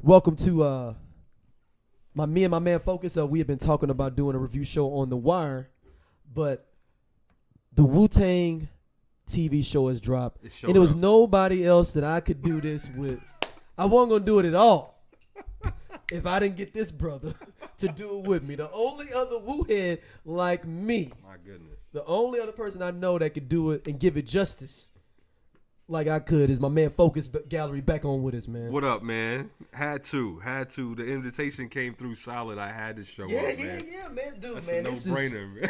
Welcome to me and my man Focus. We have been talking about doing a review show on The Wire, but the Wu-Tang TV show has dropped, and there was nobody else that I could do this with. I wasn't gonna do it at all if I didn't get this brother to do it with me. The only other Wu head like me, my goodness, the only other person I know that could do it and give it justice like I could is my man Focus Gallery back on with us, man. What up, man? Had to. The invitation came through solid. I had to show up, man. Yeah, man. Dude, that's man. a no-brainer, man.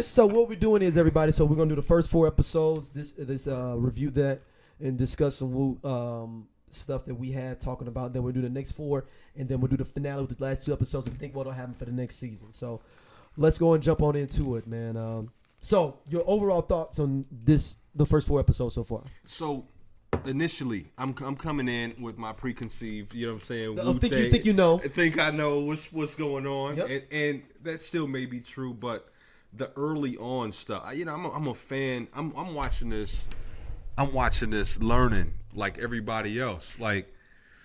So what we're doing is, everybody, so we're going to do the first 4 episodes, review that, and discuss some stuff that we had talking about. Then we'll do the next 4, and then we'll do the finale with the last 2 episodes and think what'll happen for the next season. So let's go and jump on into it, man. So your overall thoughts on the first 4 episodes so far? So initially, I'm coming in with my preconceived, you know what I'm saying? You think you know? I think I know what's going on, yep. and that still may be true, but the early on stuff, I'm a fan. I'm watching this. I'm watching this, learning like everybody else, like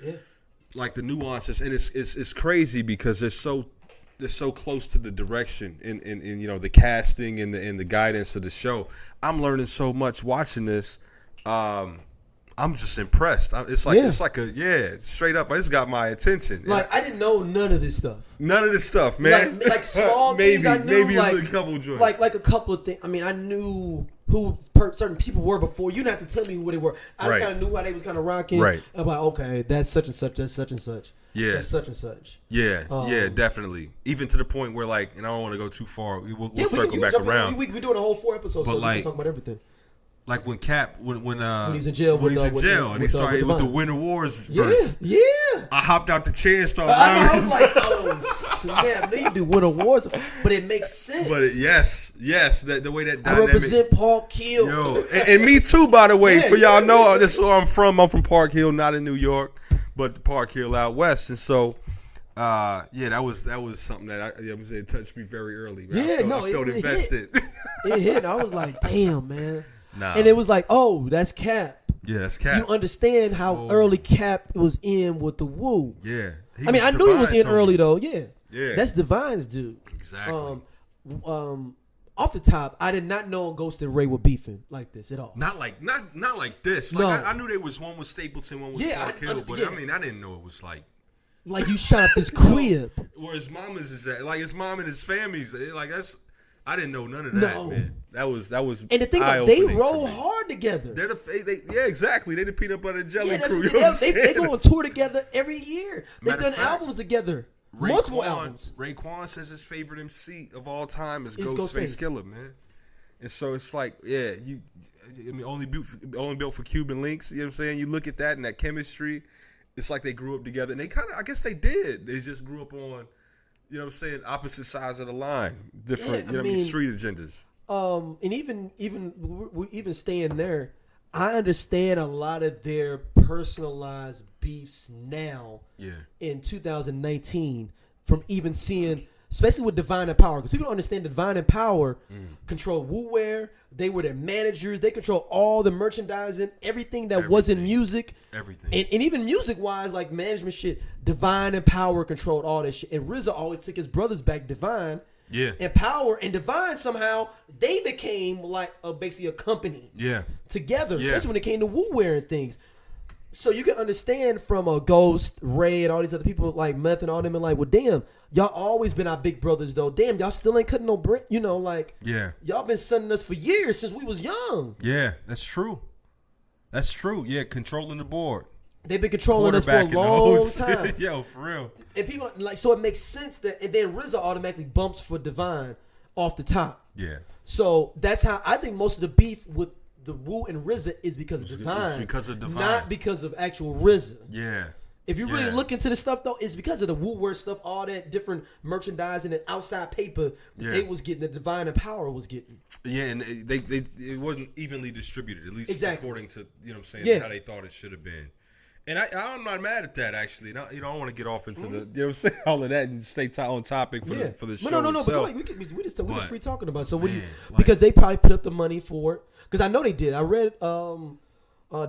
the nuances, and it's crazy because they're so close to the direction and the casting and the guidance of the show. I'm learning so much watching this. I'm just impressed. It's like straight up. It's got my attention. Like I didn't know none of this stuff. None of this stuff, man. Like small things I knew. Maybe like, a couple joints. Like a couple of things. I mean, I knew who certain people were before. You didn't have to tell me who they were. I just kind of knew how they was kind of rocking. Right. I'm like, okay, that's such and such. That's such and such. Yeah. That's such and such. Yeah, definitely. Even to the point where, like, and I don't want to go too far. We'll circle back around. We're doing a whole 4 episodes, but so like, we can talk about everything. Like when Cap, when he was in jail, and he started with the Winter Wars verse. Yeah. I hopped out the chair and started. I was like, oh snap! They do Winter Wars, but it makes sense. But yes, the way that dynamic. I represent Park Hill. Yo, and me too, by the way. For y'all know, this is where I'm from. I'm from Park Hill, not in New York, but the Park Hill out west, and so. That was something that it touched me very early. Man. I felt invested. It hit. I was like, damn, man. Nah. And it was like, oh, that's Cap. Yeah, that's Cap. So you understand how early Cap was in with the Wu. Yeah. I mean, I knew he was in early though. Yeah. Yeah. That's Divine's dude. Exactly. Off the top, I did not know Ghost and Ray were beefing like this at all. Not like this. Like I knew there was one with Stapleton, one with Park Hill, but I mean, I didn't know it was like you shot up this crib. Where his mama's is at. Like his mom and his family's. Like that's. I didn't know none of that, man. That was. And the thing about they roll hard together. Yeah, exactly. They the peanut butter and jelly crew. They go on tour together every year. They've done albums together. Multiple albums. Raekwon says his favorite MC of all time is Ghostface Killah, man. And so it's like, only built for Cuban links. You know what I'm saying? You look at that and that chemistry. It's like they grew up together, and they kind of, I guess they did. They just grew up on, you know what I'm saying, opposite sides of the line, different, street agendas. And even staying there, I understand a lot of their personalized beefs now. Yeah. In 2019, from even seeing, especially with Divine and Power, because people don't understand Divine and Power control Wu Wear. They were their managers. They control all the merchandising, everything that wasn't music. Everything. And even music-wise, like management shit, Divine and Power controlled all that shit. And RZA always took his brothers back, Divine. Yeah. And Power and Divine, somehow, they became like basically a company. Yeah. Together, especially when it came to Wu Wear and things. So you can understand from a Ghost, Ray, and all these other people like Meth and all them, and like, well, damn, y'all always been our big brothers though. Damn, y'all still ain't cutting no break. Y'all been sending us for years since we was young. Yeah, that's true. Yeah, controlling the board. They've been controlling us for a long time. Yo, for real. And people so it makes sense that, and then RZA automatically bumps for Divine off the top. Yeah. So that's how I think most of the beef with the Wu and RZA is because of Divine. It's because of Divine. Not because of actual RZA. Yeah. If you really look into the stuff, though, it's because of the Wu Wear stuff, all that different merchandising and outside paper they was getting, the Divine and Power was getting. Yeah, and it wasn't evenly distributed, at least according to, how they thought it should have been. And I'm not mad at that, actually. I don't want to get off into all of that and stay on topic for the show. No. But we just free talking about it. So because they probably put up the money for it. Because I know they did. I read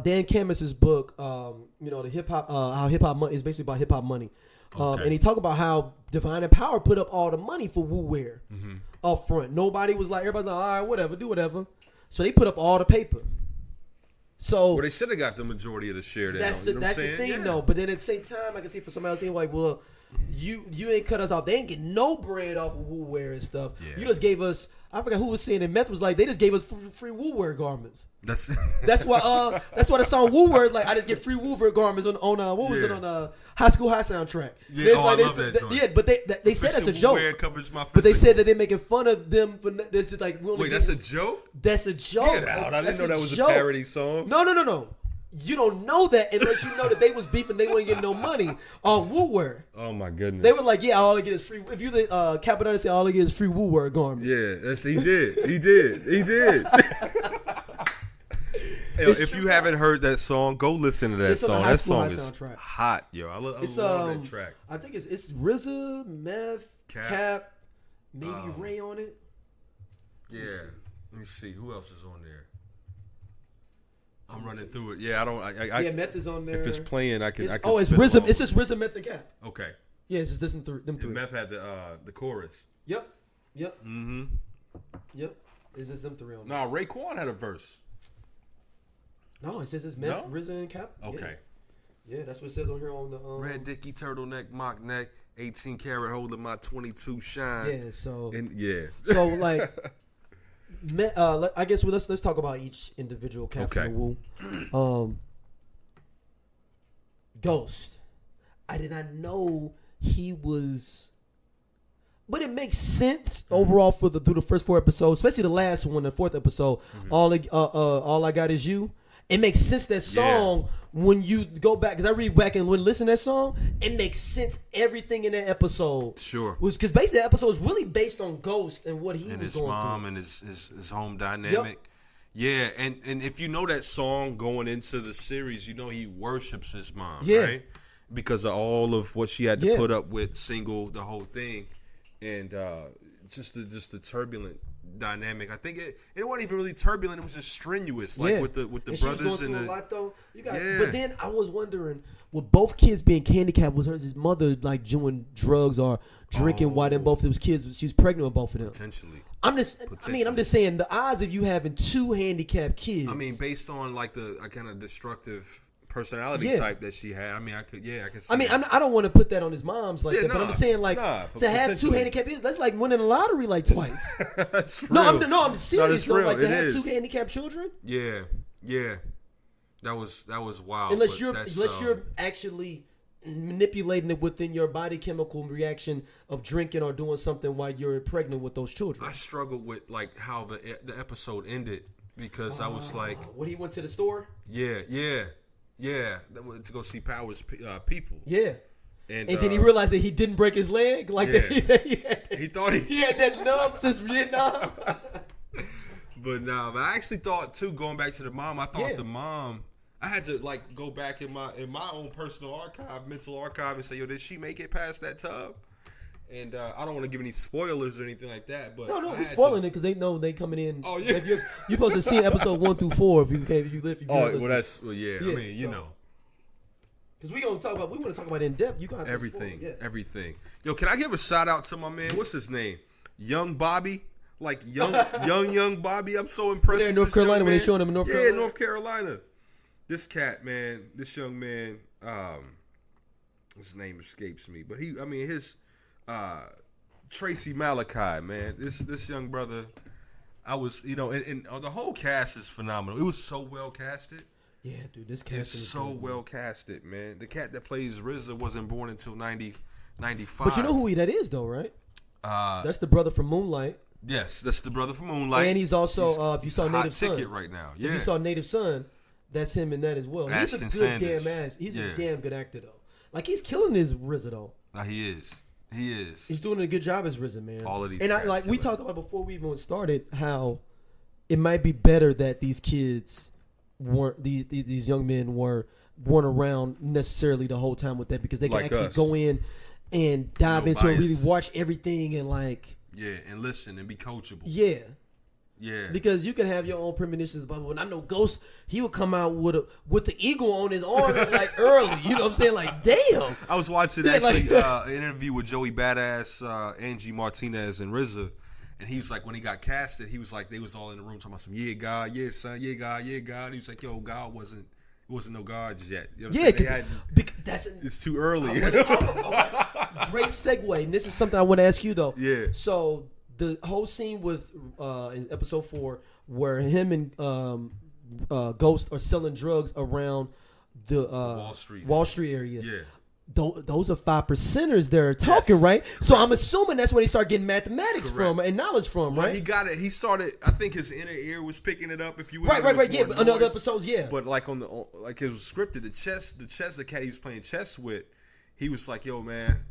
Dan Camus's book, the hip hop, how hip hop money is basically about hip hop money. And he talked about how Divine and Power put up all the money for Wu Wear up front. Nobody was like, everybody's like, all right, whatever, do whatever. So they put up all the paper. So they should have got the majority of the share. That's the thing, though. But then at the same time, I can see for somebody else thinking like, well, you ain't cut us off. They ain't get no bread off of Wu Wear and stuff. Yeah. You just gave us. I forgot who was saying it. Meth was like, they just gave us free Wu Wear garments. That's why the song Wu Wear is like, I just get free Wu Wear garments on what was it on High School High soundtrack. Yeah, I love that joint. Yeah, but they said that's a joke. Covers my but they said that they're making fun of them for this. Is like, wait, that's a joke? That's a joke. Get out! I didn't know that was a parody song. No. You don't know that unless you know that they was beefing. They weren't getting no money on Wu Wear. Oh my goodness! They were like, "Yeah, all I get is free." If you the Capital say all I get is free Wu Wear garment. Yeah, he did. If you haven't heard that song, go listen to that song. That song is hot, yo. I love that track. I think it's RZA, Meth, Cap, maybe Ray on it. Yeah, let me see who else is on there. I'm running through it. Yeah, yeah, Meth is on there. If it's playing, I can. It's RZA. It's just RZA, Meth, and Cap. Okay. Yeah, it's just them three. And Meth had the chorus. Yep. Mm-hmm. Yep. It's just them three on there. No, Raekwon had a verse. No, it says it's Meth, RZA, and Cap. Okay. Yeah, that's what it says on here on the Red Dicky turtleneck, mock neck, 18 karat holding my 22 shine. Yeah. So. So like. I guess let's talk about each individual Cap from the Wu. Ghost. I did not know he was, but it makes sense overall through the first 4 episodes, especially the last one, the 4th episode. All I got is you. It makes sense that song when you go back, because I read back and when listen to that song, it makes sense everything in that episode. Sure, was because basically that episode is really based on Ghost and what he and was his going mom through. And his home dynamic. Yep. Yeah, and if you know that song going into the series, you know he worships his mom, right? Because of all of what she had to put up with, single, the whole thing, and just the turbulent dynamic. I think it wasn't even really turbulent. It was just strenuous, like with the brothers and the. A lot, though. But then I was wondering, with both kids being handicapped, was his mother like doing drugs or drinking while then both of those kids? She's pregnant with both of them. Potentially. I'm just saying the odds of you having 2 handicapped kids. I mean, based on like the kind of destructive personality type that she had. I mean, I could see. I mean, I don't want to put that on his mom's like that, but I'm just saying like to have 2 handicapped kids, that's like winning the lottery like twice. That's real. I'm serious. No, like to have 2 handicapped children. Yeah. That was wild. Unless you're actually manipulating it within your body chemical reaction of drinking or doing something while you're pregnant with those children. I struggled with like how the episode ended because I was like, when he went to the store. Yeah, to go see Power's people. Yeah. And then he realized that he didn't break his leg. Like he thought he had that numb since Vietnam. But I actually thought too, going back to the mom, I thought the mom, I had to like go back in my own personal mental archive and say, yo, did she make it past that tub? And I don't want to give any spoilers or anything like that, but no, we're spoiling it because they know they coming in. Oh yeah, you're supposed to see episode 1 through 4 if you live. I mean, you know, because we want to talk about in depth. You got everything. Yo, can I give a shout out to my man? What's his name? Young Bobby, like young Bobby. I'm so impressed. They're in North Carolina when they showing him in North Carolina. Yeah, North Carolina. This cat, man, this young man. His name escapes me, but his. Tracy Malachi, man, this young brother, I was, and the whole cast is phenomenal. It was so well casted. Yeah, dude, this cast is so well casted, man. The cat that plays RZA wasn't born until 95. But you know who that is, though, right? That's the brother from Moonlight. Yes, that's the brother from Moonlight. And he's also, if you saw Native Son, ticket right now. Yeah, if you saw Native Son, that's him in that as well. Ashton he's a good Sanders. damn ass. He's a damn good actor, though. Like he's killing his RZA, though. He is. He is. He's doing a good job as RZA, man. All of these. And we talked about before we even started how it might be better that these kids weren't these young men weren't around necessarily the whole time with that because they can actually go in and dive into it, really watch everything and like and listen and be coachable. Yeah. Yeah. Because you can have your own premonitions, but when I know Ghost, he would come out with the eagle on his arm like early. You know what I'm saying? Like, damn. I was watching actually an interview with Joey Badass, Angie Martinez, and RZA. And he was like, when he got casted, he was like, they was all in the room talking about some, yeah, God, yeah, son, yeah, God, yeah, God. And he was like, yo, God wasn't no God just yet. You know what I'm saying? It's too early. Okay. Great segue. And this is something I want to ask you, though. Yeah. So the whole scene with in episode 4 where him and Ghost are selling drugs around the Wall Street area. Yeah. Those are 5%ers they're talking, right? Correct. So I'm assuming that's when he started getting mathematics from and knowledge from, right? He got it. He started. I think his inner ear was picking it up. If you right. Yeah, but on other episodes, yeah. But like it was scripted. The cat he was playing chess with, he was like, "Yo, man."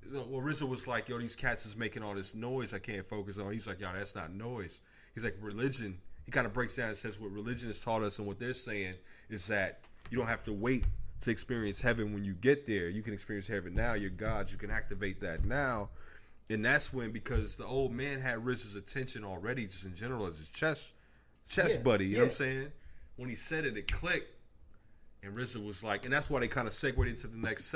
Well, RZA was like, "Yo, these cats is making all this noise. I can't focus on." He's like, "Yo, that's not noise." He's like, "Religion." He kind of breaks down and says what religion has taught us, and what they're saying is that you don't have to wait to experience heaven when you get there. You can experience heaven now. You're God. You can activate that now. And that's when, because the old man had RZA's attention already, just in general, as his chess buddy. You know what I'm saying? When he said it, it clicked. And RZA was like, and that's why they kind of segued into the next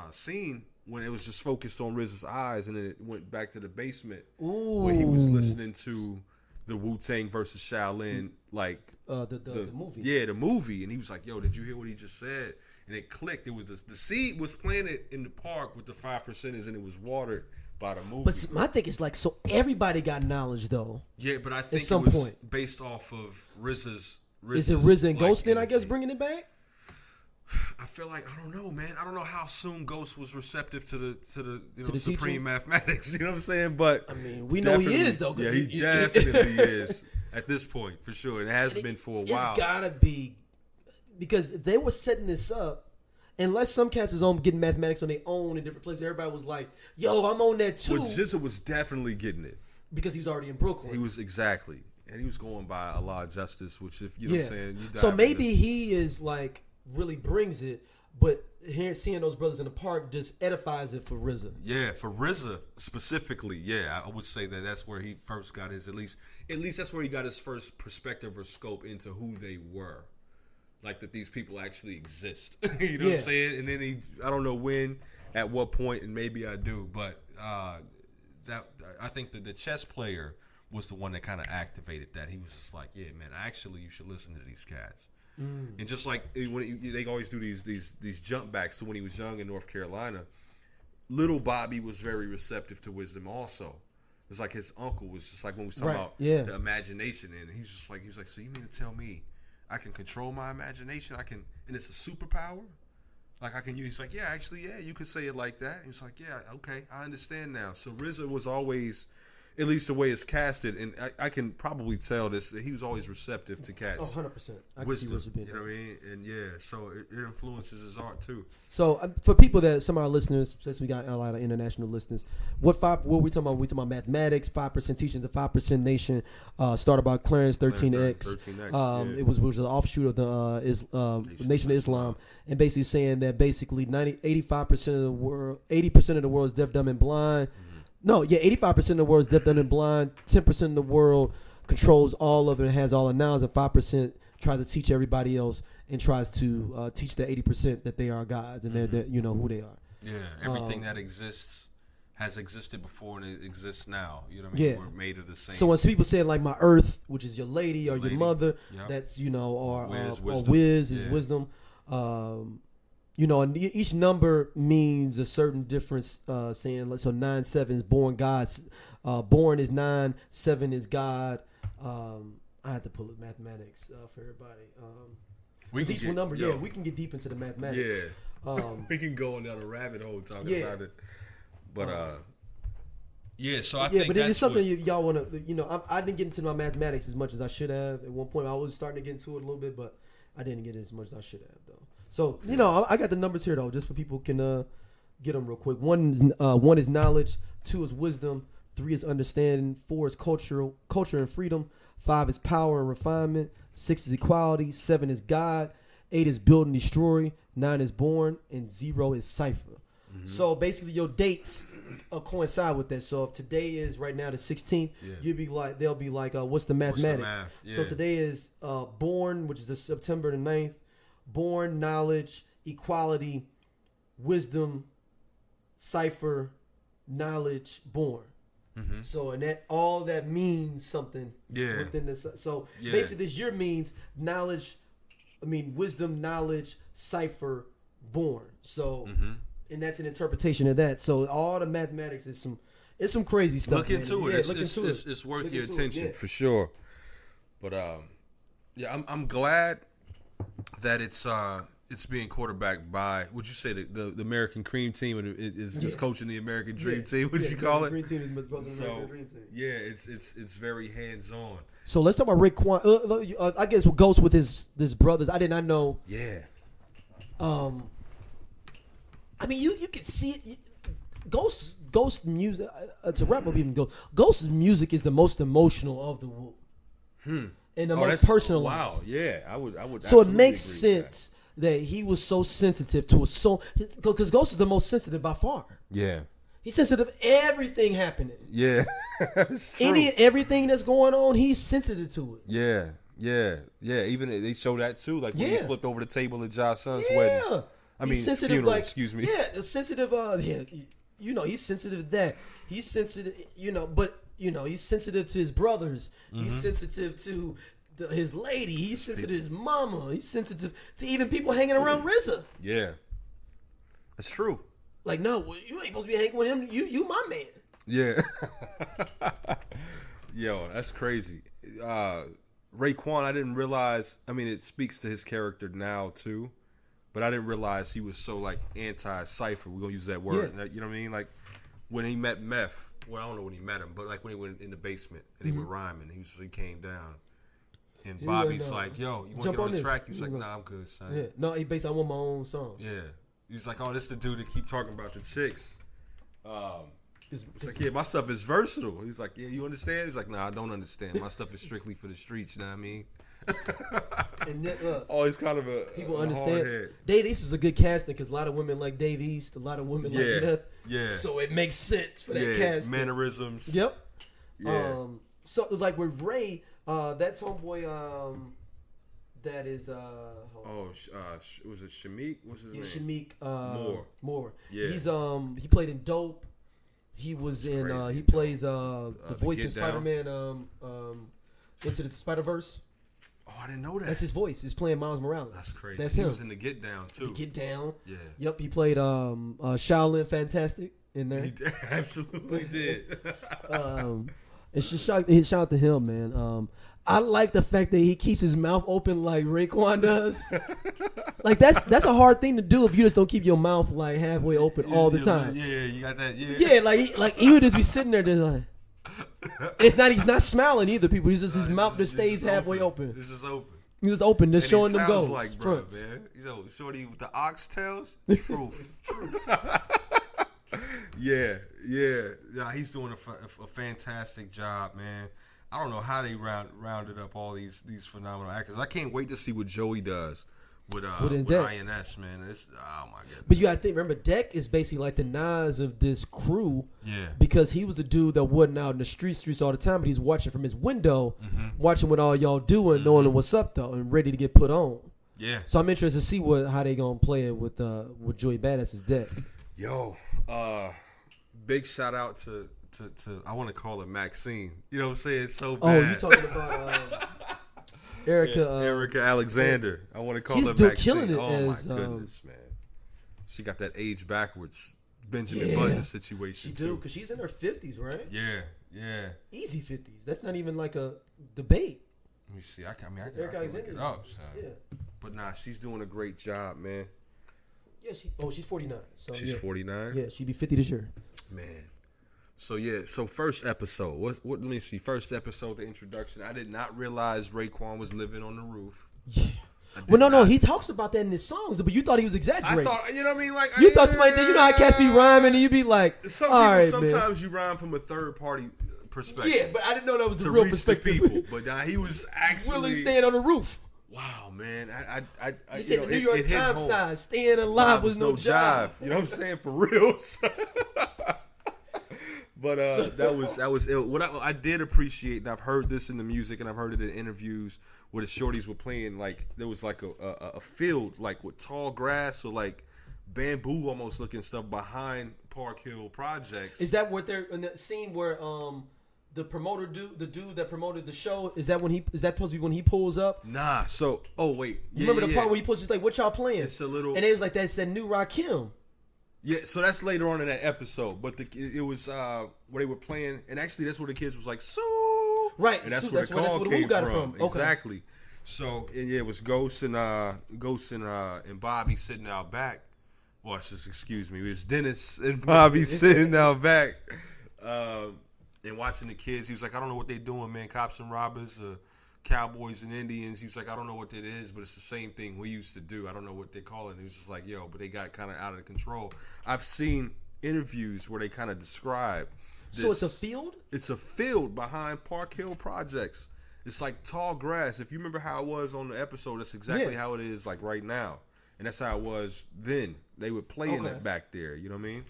scene, when it was just focused on RZA's eyes, and then it went back to the basement where he was listening to the Wu-Tang versus Shaolin, like the movie. Yeah, the movie. And he was like, yo, did you hear what he just said? And it clicked. It was the seed was planted in the park with the 5%ers, and it was watered by the movie. But my thing is like, so everybody got knowledge though. Yeah, but I think at some it was point based off of RZA's. Is it RZA and Ghost then, I guess, bringing it back? I feel like, I don't know, man. I don't know how soon Ghost was receptive to the supreme teaching? mathematics. You know what I'm saying? But I mean, we know he is though. Yeah, he definitely is at this point for sure. It has been for a while. It's gotta be because they were setting this up. Unless some cats was on getting mathematics on their own in different places, everybody was like, "Yo, I'm on that too." Well, RZA was definitely getting it because he was already in Brooklyn. He was exactly, and he was going by a law of justice, which if you know what I'm saying. So maybe he is like really brings it, but here seeing those brothers in the park just edifies it for RZA. Yeah, for RZA specifically, yeah, I would say that's where he first got his at least that's where he got his first perspective or scope into who they were, like that these people actually exist. You know what I'm saying? And then I don't know when, at what point, and maybe I do, but that I think that the chess player was the one that kind of activated that. He was just like, yeah, man, actually, you should listen to these cats. And just like when they always do these jump backs to when he was young in North Carolina, little Bobby was very receptive to wisdom also. It's like his uncle was just like when we was talking about the imagination, and he was like, so you mean to tell me I can control my imagination? I can, and it's a superpower? Like I can use? He's like, yeah, actually, yeah, you could say it like that. He was like, yeah, okay, I understand now. So RZA was always, at least the way it's casted, and I can probably tell this, that he was always receptive to cats. 100%. Wisdom, you know what I mean? And yeah, so it influences his art too. So for people that, some of our listeners, since we got a lot of international listeners, what we talking about? We talking about mathematics, 5% teachings, the 5% Nation, started by Clarence 13X. 13X, It was an offshoot of the Nation of Islam, and basically saying that basically 85% of the world, 80% of the world is deaf, dumb, and blind. No, yeah, 85% of the world is deaf, dumb, and blind. 10% of the world controls all of it and has all the knowledge, and 5% tries to teach everybody else and tries to teach the 80% that they are gods and they're you know who they are. Yeah, everything that exists has existed before and it exists now. You know what I mean? Yeah. We're made of the same. So when people say like my earth, which is your lady or your mother, that's or Wiz is wisdom. You know, and each number means a certain difference. Saying so, 9, 7 is born God. Born is 9, 7 is God. I have to pull up mathematics for everybody. Each number, we can get deep into the mathematics. Yeah, we can go down a rabbit hole talking about it. But so I think but that's it's something y'all want to. You know, I didn't get into my mathematics as much as I should have. At one point, I was starting to get into it a little bit, but I didn't get as much as I should have though. So, you know, I got the numbers here, though, just for people can get them real quick. 1 is knowledge. 2 is wisdom. 3 is understanding. 4 is culture and freedom. 5 is power and refinement. 6 is equality. 7 is God. 8 is build and destroy. 9 is born. And 0 is cipher. Mm-hmm. So basically, your dates coincide with that. So if today is right now the 16th, you'll be like, they'll be like, what's the mathematics? What's the math? Yeah. So today is born, which is the September the 9th. Born, knowledge, equality, wisdom, cipher, knowledge, born. Mm-hmm. So and that all that means something. Yeah. Within this, so basically, this year means knowledge. I mean, wisdom, knowledge, cipher, born. So, and that's an interpretation of that. So all the mathematics is some crazy stuff. Look into it. It's worth your attention for sure. But I'm glad that it's being quarterbacked by, would you say the American Cream Team is coaching the American Dream Team? Would you call it? Dream Team is the American Dream Team. Yeah, it's very hands on. So let's talk about Raekwon. I guess Ghost with his brothers. I did not know. Yeah. I mean, you can see it. Ghost music. To wrap up, even Ghost's music is the most emotional of the Wu. And the most personalized. Wow. Yeah, I would. So it makes sense that he was so sensitive to a song, because Ghost is the most sensitive by far. Yeah. He's sensitive to everything happening. Yeah. Everything that's going on, he's sensitive to it. Yeah. Even they show that too, like when he flipped over the table at Josh Son's wedding. He's funeral. Excuse me. Yeah, sensitive. He's sensitive to that. He's sensitive. But he's sensitive to his brothers. Mm-hmm. He's sensitive to his lady. He's sensitive to his mama. He's sensitive to even people hanging around RZA. Yeah, that's true. Like, no, you ain't supposed to be hanging with him. You my man. Yeah. Yo, that's crazy. Raekwon, I didn't realize. I mean, it speaks to his character now too, but I didn't realize he was so like anti-cipher. We're gonna use that word. Yeah. You know what I mean? Like when he met Meth. Well, I don't know when he met him, but like when he went in the basement and he was rhyming, he came down. And Bobby's like, yo, you want to get on the track? He was like, nah, I'm good, son. Yeah. No, he basically, I want my own song. Yeah. He's like, oh, this the dude that keep talking about the chicks. It's like, yeah, my stuff is versatile. He's like, yeah, you understand? He's like, nah, I don't understand. My stuff is strictly for the streets, you know what I mean? And then, look, he's kind of people a understand. hardhead. Dave East is a good casting because a lot of women like Dave East, a lot of women like Meth. Yeah. So it makes sense for that casting. Mannerisms. Yep. Yeah. So like with Ray, that's homeboy. That is was it Shameik? What's his name? Shameik Moore. Yeah. He's he played in Dope. He was in he plays the voice in Spider-Man Into the Spider-Verse. Oh, I didn't know that. That's his voice. He's playing Miles Morales. That's crazy. That's him. He was in the Get Down too. The Get Down. Yeah. Yep, he played Shaolin Fantastic in there. He absolutely did. It's just shout out to him, man. I like the fact that he keeps his mouth open like Raekwon does. Like that's a hard thing to do if you just don't keep your mouth like halfway open all the time. Yeah, you got that. Yeah. Yeah, like he would just be sitting there just like. He's not smiling either. People, his mouth just stays halfway open. This is open. He's just open, just showing them goals. Like, bro, man. Shorty with the oxtails, truth. Yeah. He's doing a fantastic job, man. I don't know how they rounded up all these phenomenal actors. I can't wait to see what Joey does with INS, man. Oh my god. But you gotta think. Remember, Deck is basically like the Nas of this crew. Yeah. Because he was the dude that wasn't out in the streets all the time, but he's watching from his window, watching what all y'all doing, knowing what's up though, and ready to get put on. Yeah. So I'm interested to see how they gonna play it with Joey Badass's Deck. Yo, big shout out to I want to call it Maxine. You know what I'm saying? It's so bad. Oh, you talking about Erica Alexander. I want to call her Maxine. She's killing it. Oh my goodness, man. She got that age backwards Benjamin Button situation. She do, because she's in her 50s, right? Yeah. Easy 50s. That's not even like a debate. Let me see. I can look it up. So. Yeah. But nah, she's doing a great job, man. Yeah, she's 49. So she's 49? Yeah, she'd be 50 this year. Man. So first episode. What? Let me see. First episode, the introduction. I did not realize Raekwon was living on the roof. Yeah. Well, no. He talks about that in his songs, but you thought he was exaggerating. I thought, you know what I mean? Like you thought somebody did. You know how cats be rhyming, and you be like, sometimes you rhyme from a third party perspective. Yeah, but I didn't know that was the real perspective. The people. But he was actually really staying on the roof. Wow, man. He said the New York Times side, staying alive was no jive. You know what I'm saying? For real. But that was ill. What I did appreciate, and I've heard this in the music, and I've heard it in interviews where the shorties were playing. Like there was like a field like with tall grass or like bamboo almost looking stuff behind Park Hill Projects. Is that what they're in that scene where the promoter the dude that promoted the show, is that supposed to be when he pulls up? Nah. So wait. You remember the part where he pulls, just like, what y'all playing? It's a little, and it was like that's that new Rakim. Yeah, so that's later on in that episode, but it was where they were playing, and actually that's where the kids was like, so right, and that's where the call came from. Okay. Exactly. So it was Ghost and Bobby sitting out back. Well, excuse me, it was Dennis and Bobby sitting out back, and watching the kids. He was like, I don't know what they doing, man. Cops and robbers, cowboys and Indians. He was like, I don't know what that is, but it's the same thing we used to do. I don't know what they call it. And he was just like, yo, but they got kind of out of control. I've seen interviews where they kind of describe this. So it's a field? It's a field behind Park Hill Projects. It's like tall grass. If you remember how it was on the episode, that's exactly how it is like right now. And that's how it was then. They were playing it back there. You know what I mean?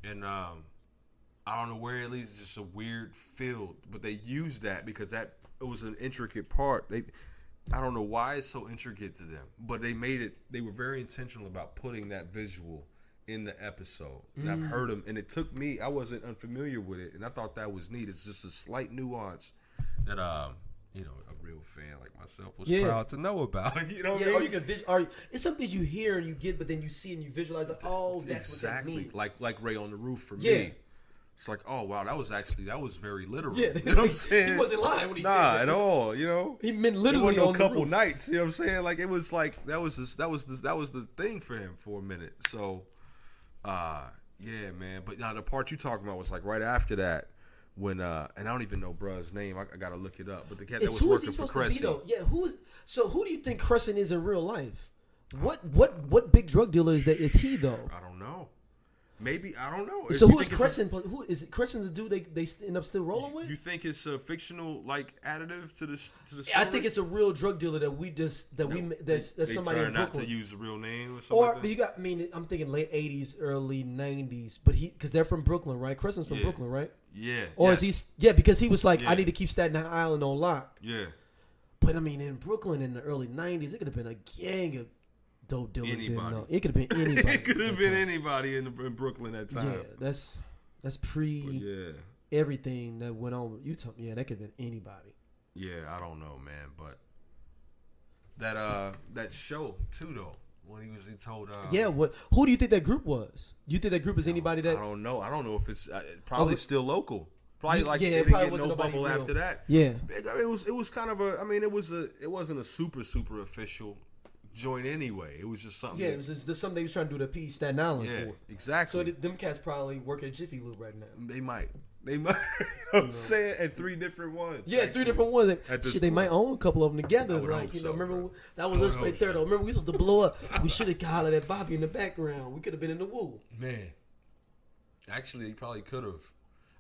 And I don't know where it leads. It's just a weird field. But they used that because it was an intricate part. I don't know why it's so intricate to them, but they made it. They were very intentional about putting that visual in the episode. And I've heard them, and it took me. I wasn't unfamiliar with it, and I thought that was neat. It's just a slight nuance that a real fan like myself was proud to know about. You know what I mean? Or you can it's some things you hear and you get, but then you see and you visualize. Like, oh, that's exactly what that means. Like Ray on the Roof for me. It's like, oh wow, that was very literal. Yeah, you know what I'm saying? He wasn't lying when he said that. At all. You know, he meant literally it wasn't on a couple the roof. nights. You know what I'm saying? Like it was like that was the thing for him for a minute. So, yeah, man. But now the part you talking about was like right after that when and I don't even know bruh's name. I gotta look it up. But the cat that was working for Crescent. Yeah, who do you think Crescent is in real life? What big drug dealer is he though? I don't know. Maybe, I don't know. So who is Crescent? Who is it? Crescent the dude they end up still rolling with? You think it's a fictional like additive to the story? I think it's a real drug dealer that's somebody in Brooklyn. Not to use a real name or something. Or like that? I'm thinking late '80s, early '90s, but because they're from Brooklyn, right? Crescent's from Brooklyn, right? Yeah. Or is he? Yeah, because he was like, I need to keep Staten Island on lock. Yeah. But I mean, in Brooklyn in the early '90s, it could have been a gang of dope dealers. It could have been anybody. It could have been anybody in Brooklyn at that time. Yeah, that's pre everything that went on. That could have been anybody. Yeah, I don't know, man, but that show too though. When he told who do you think that group was? Do you think that group is anybody that I don't know. I don't know if it's probably still local. Probably they didn't get no bubble real after that. Yeah, it was kind of it wasn't a super official joint anyway. It was just something. Yeah, it was just something they was trying to do to appease Staten Island for. Exactly. So them cats probably work at Jiffy Lube right now. They might. You know what I'm saying? And 3 different ones. Yeah, actually. 3 different ones. They might own a couple of them together. Remember bro. That was us right there though. Remember we supposed to blow up. We should have hollered at Bobby in the background. We could have been in the Wu. Man. Actually, they probably could have.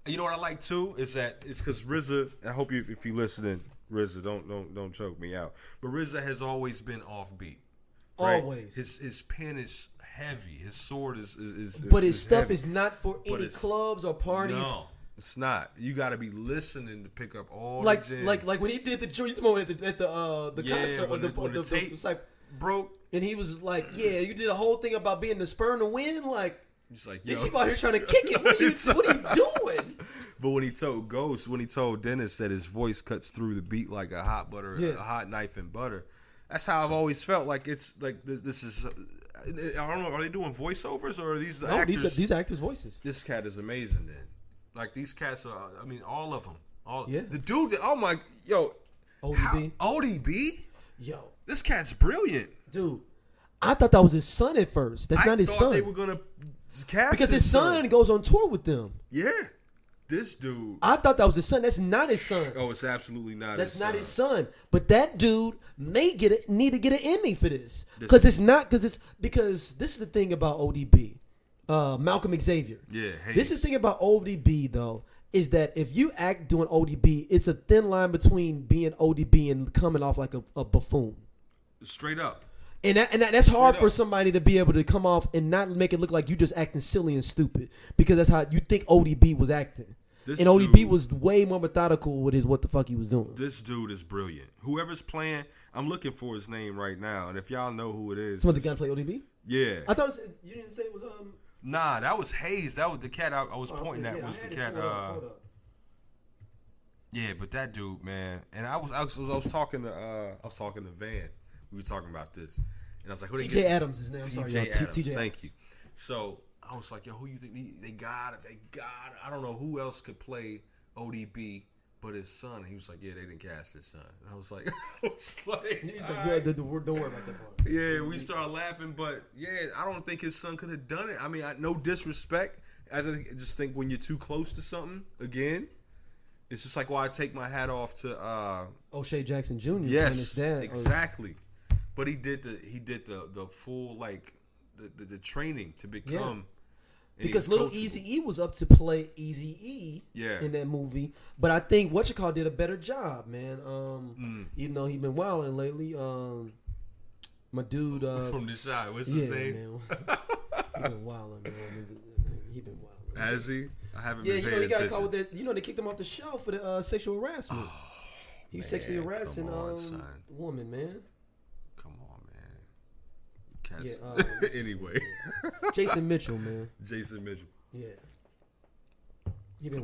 You know what I like too is that it's because RZA. I hope if you listening, RZA, don't choke me out. But RZA has always been offbeat. Right? Always. His pen is heavy. His sword is but his stuff heavy. Is not for any clubs or parties. No, it's not. You got to be listening to pick up all like the jam. like when he did the moment at the concert when the tape broke, and he was like, "Yeah, you did a whole thing about being the spur in the wind." Like, he's like, these people out here trying to kick it. What are you doing? But when he told Dennis that his voice cuts through the beat like a hot knife in butter. That's how I've always felt. Like it's like this is. I don't know. Are they doing voiceovers or are these the actors? These actors' voices. This cat is amazing. Then, like these cats are. I mean, all of them. The dude. Oh my. Yo. ODB. Yo. This cat's brilliant. Dude, I thought that was his son at first. That's not his son. I thought they were gonna cast because his son goes on tour with them. Yeah. This dude. I thought that was his son. That's not his son. Oh, it's absolutely not. That's not his son. But that dude may need to get an Emmy for this because this is the thing about ODB, Malcolm Xavier. Yeah. This is the thing about ODB though is that if you act doing ODB, it's a thin line between being ODB and coming off like a buffoon. Straight up. And that's hard for somebody to be able to come off and not make it look like you just acting silly and stupid, because that's how you think ODB was acting. And ODB was way more methodical with what the fuck he was doing. This dude is brilliant. Whoever's playing, I'm looking for his name right now, and if y'all know who it is, somebody gonna play ODB? Yeah. I thought you didn't say it was Nah, that was Hayes. That was the cat I was pointing at. Was the cat? Yeah, but that dude, man. And I was talking to Van. We were talking about this, and I was like, "Who TJ Adams is name? TJ Adams. Thank you." So I was like, "Yo, who you think they got it? They got it. I don't know who else could play ODB but his son." And he was like, "Yeah, they didn't cast his son." And I was like, He's like, "Yeah, don't worry about that part." Yeah, we started laughing, but yeah, I don't think his son could have done it. I mean, no disrespect. I just think when you're too close to something, again, it's just like why I take my hat off to O'Shea Jackson Jr. Yes, his dad, exactly. But he did the full like the training to become. Yeah. Because little Eazy-E was up to play Eazy-E in that movie, but I think Whatchacall did a better job, man. Even though he been wilding lately, my dude from the side, what's his name? Man. He been wilding, man. He been wilding. Has he? I haven't been paying he got attention. caught with that. You know, they kicked him off the show for the sexual harassment. He was sexually harassing the woman, man. Come on, man. Anyway. Jason Mitchell, man. Jason Mitchell. Yeah.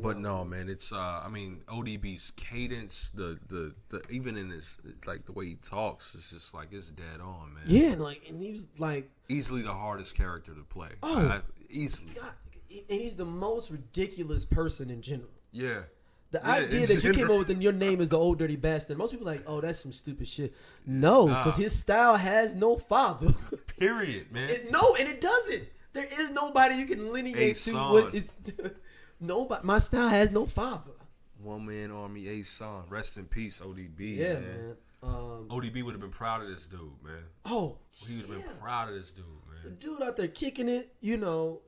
But no, man, it's I mean, ODB's cadence, the even in his like the way he talks, it's just like it's dead on, man. Yeah, and he was like easily the hardest character to play. Easily. God, and he's the most ridiculous person in general. Yeah. The idea that you came up with and your name is the old dirty bastard. Most people are like, oh, that's some stupid shit. No, because his style has no father. Period, man. And it doesn't. There is nobody you can lineate to. What it's nobody. My style has no father. One man army, A-Son. Rest in peace, ODB. Yeah, man. ODB would have been proud of this dude, man. Oh, he would have been proud of this dude, man. The dude out there kicking it, you know.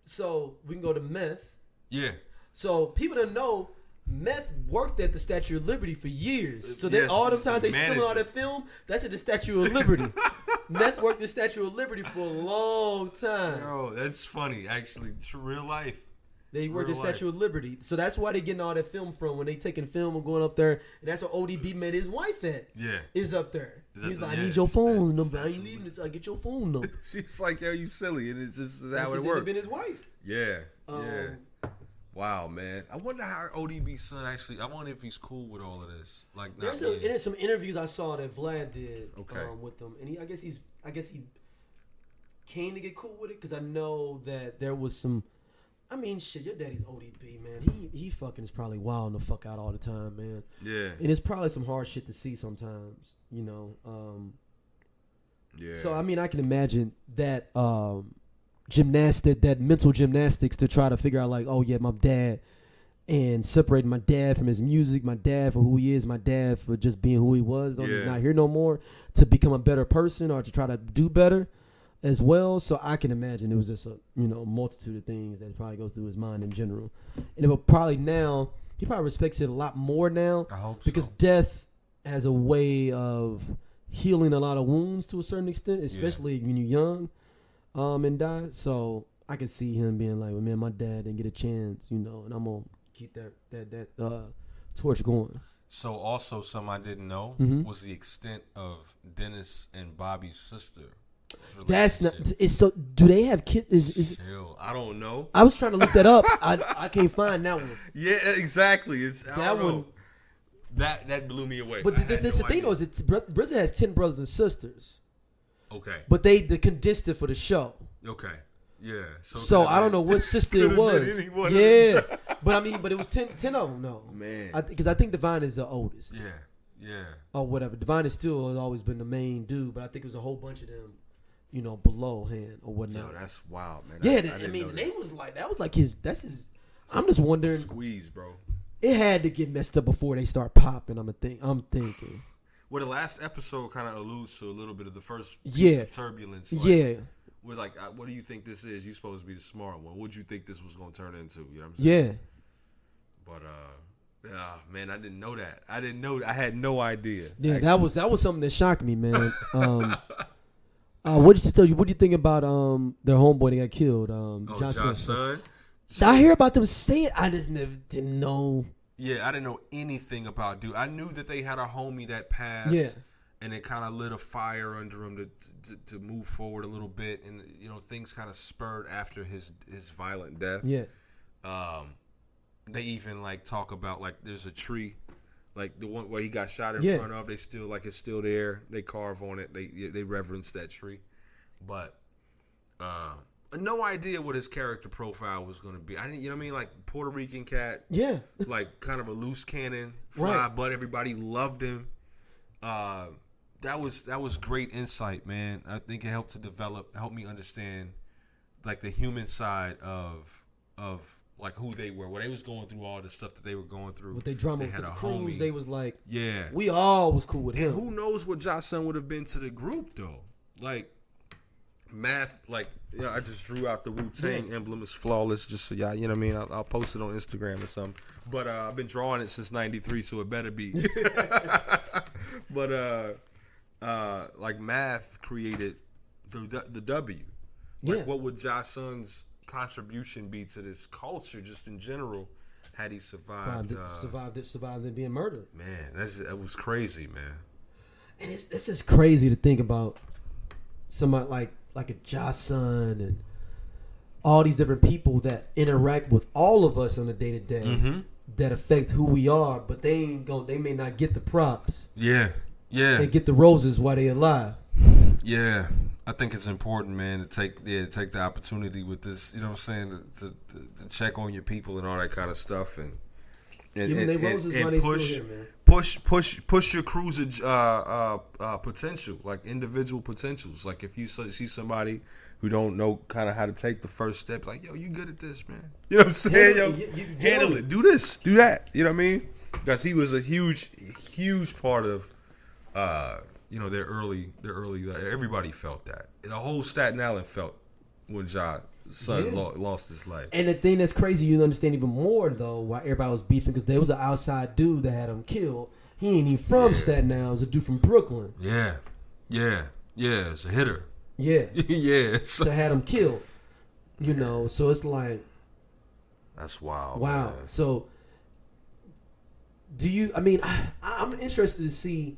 So we can go to Meth. Yeah. So people that know, Meth worked at the Statue of Liberty for years. So then all them times they stealing all that film, that's at the Statue of Liberty. Meth worked the Statue of Liberty for a long time. Yo, that's funny, actually. Real life. They worked the Statue of Liberty. So that's why they getting all that film from, when they taking film and going up there. And that's where ODB met his wife at. Yeah. Is up there. He's like, I need your phone number. I ain't leaving until I get your phone number. She's like, yo, you silly. And it's just how that's it works. been his wife. Yeah. Yeah. Wow, man. I wonder how ODB's son actually. I wonder if he's cool with all of this. Like, there's some interviews I saw that Vlad did with them, and I guess he came to get cool with it, because I know that there was some. I mean, shit, your daddy's ODB, man. He fucking is probably wilding the fuck out all the time, man. Yeah. And it's probably some hard shit to see sometimes, you know. Yeah. So I mean, I can imagine that. That mental gymnastics to try to figure out, like, oh yeah, my dad, and separating my dad from his music, my dad for who he is, my dad for just being who he was, he's not here no more, to become a better person or to try to do better as well. So I can imagine it was just a multitude of things that probably goes through his mind in general, and it will probably now he probably respects it a lot more now. I hope because so. Death has a way of healing a lot of wounds to a certain extent, especially when you're young. And died. So I could see him being like, well, man, my dad didn't get a chance, and I'm gonna keep that torch going. So also, something I didn't know was the extent of Dennis and Bobby's sister. That's not. It's so. Do they have kids? Chill. I don't know. I was trying to look that up. I can't find that one. Yeah, exactly. It's that one. That blew me away. But the thing though is, Brizza has 10 brothers and sisters. Okay. But they condensed it for the show. Okay. Yeah. So I don't know what sister it was. But it was 10 of them. No. Man. Because I think Divine is the oldest. Yeah. Yeah. Or whatever. Divine has always been the main dude, but I think it was a whole bunch of them, below hand or whatnot. Yo, that's wild, man. Yeah. The name was like, that was like that's his. I'm just wondering. Squeeze, bro. It had to get messed up before they start popping. I'm thinking. Well, the last episode kind of alludes to a little bit of the first piece of turbulence. We're like, what do you think this is? You're supposed to be the smart one. What do you think this was going to turn into? You know what I'm saying? Yeah. But Oh, man, I didn't know that. I had no idea. Yeah, actually. that was something that shocked me, man. What did she tell you? What do you think about their homeboy that got killed? John's son. I hear about them say it. I just didn't know. Yeah, I didn't know anything about dude. I knew that they had a homie that passed. Yeah. And it kind of lit a fire under him to move forward a little bit, and things kind of spurred after his violent death. Yeah. They even like talk about like there's a tree, like the one where he got shot in front of. They still like it's still there. They carve on it. They reverence that tree, but no idea what his character profile was going to be. I didn't, you know what I mean? Like Puerto Rican cat. Yeah. Like kind of a loose cannon, fly, right. But everybody loved him. That was great insight, man. I think it helped me understand like the human side of like who they were. When they was going through all the stuff that they were going through. With their drama with the crews, they was like, yeah, we all was cool with him. And who knows what Josh Son would have been to the group though? Like Math, like I just drew out the Wu-Tang emblem. It's flawless. Just so y'all, you know what I mean. I'll post it on Instagram or something. But I've been drawing it since '93, so it better be. But like Math created the W. Like what would Josh Son's contribution be to this culture, just in general, had he survived? Survived and being murdered. Man, that was crazy, man. And it's just crazy to think about somebody like a Josh Son and all these different people that interact with all of us on a day to day that affect who we are, but they may not get the props. Yeah. And get the roses while they alive. Yeah. I think it's important, man, to take the opportunity with this, you know what I'm saying, to check on your people and all that kind of stuff and push your crew's potential, like individual potentials. Like if you see somebody who don't know kind of how to take the first step, like, yo, you good at this, man. You know what I'm saying? Handle it. Do this, do that. You know what I mean? Because he was a huge part of their early everybody felt that. The whole Staten Island felt when John's son lost his life. And the thing that's crazy, you understand even more though why everybody was beefing, because there was an outside dude that had him killed. He ain't even from Staten Island. It was a dude from Brooklyn. Yeah. It's a hitter. Yeah. Yeah. So had him killed. You know, so it's like, that's wild. Wow. Man. So do you? I mean, I'm interested to see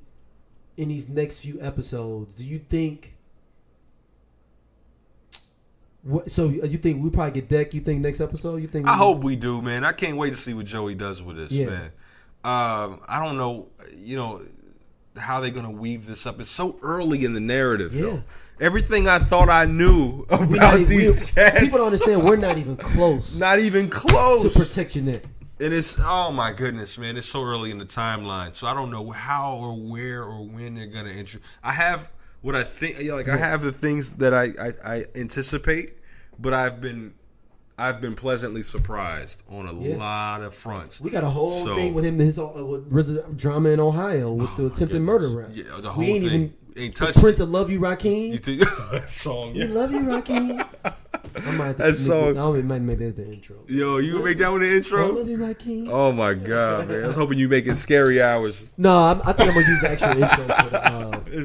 in these next few episodes. Do you think? So you think we probably get Deck? You think next episode? You think? I hope we do, man. I can't wait to see what Joey does with this, man. I don't know, how they're gonna weave this up. It's so early in the narrative, though. Everything I thought I knew about these cats. People don't understand. We're not even close. Not even close to protecting it. And it's, oh my goodness, man, it's so early in the timeline. So I don't know how or where or when they're gonna I have what I think, I have the things that I anticipate, but I've been pleasantly surprised on a lot of fronts. We got a whole thing with him, with drama in Ohio with the attempted murder rap. Yeah, the whole thing. Ain't touched Prince of Love You, Rakim. You think that song? You love you, Rakim. I might make that the intro. Yo, you gonna make that one the intro? I love you, Rakim. Oh my god, man! I was hoping you make it Scary Hours. No, I think I'm gonna use the actual intro